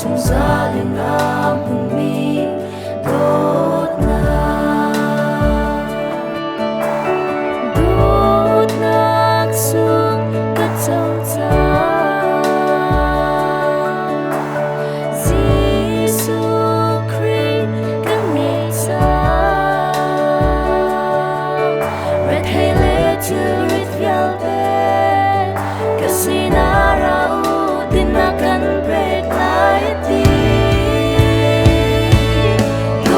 Zungzal Hmunmi Dawtnak sung cất dấu Giêsu khrih cang ngei Rethei hlei thilrit vialte dinhnak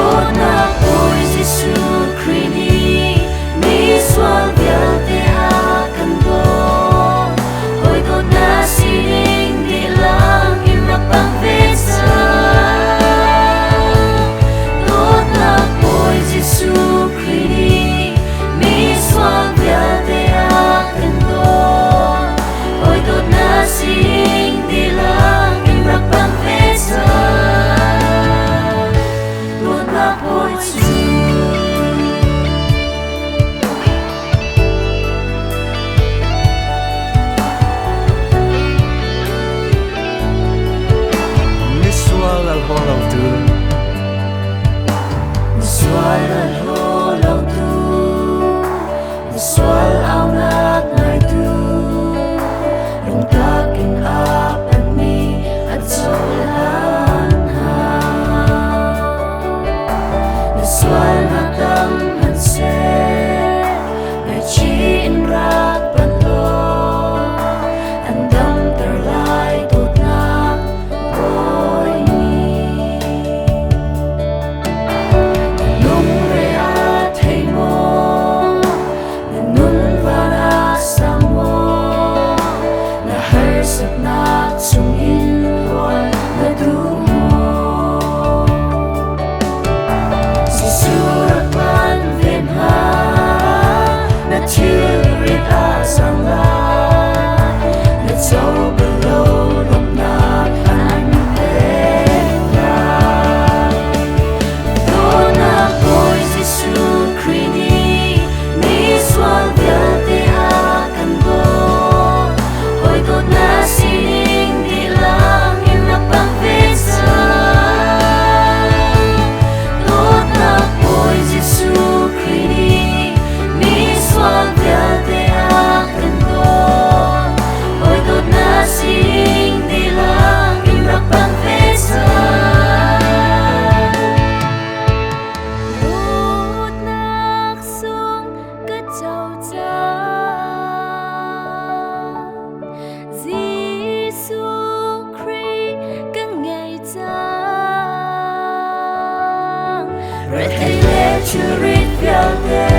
Dawtnak Bawi Jesuh khrih ni Misual vialte akan dawt Hawidawt na sining dihlak imrak pangvesa Dawtnak Bawi Jesuh khrih ni Misual vialte akan dawt Hawidawt na sining dihlak imrak pangvesa Dawtnak Bawi Jesuh Misual Vawngtu Misual Vawngtu Misual aunak ngai Lungtak panhmi at saulan Misual matang hansen Ngai chiin rak panlo Andam terlai Dawtnak Bawi Nung Rethei mo Nun vana sang mo Na harsap nak sung ilwal na dumo Si surat man vinha Na thilrit asang la Na zau below nunnak ang dinhnak Dawtnak Bawi Jesuh khrih ni Misual vialte akan dawt Hawidawt na sining dihlak imrak pangvesa Dawtnak Bawi Jesuh khrih ni Misual vialte akan dawt Hawidawt na sining dihlak imrak pangvesa Dawtnak sung cất dấu Giêsu khrih cang ngei Rethei hlei thilrit vialte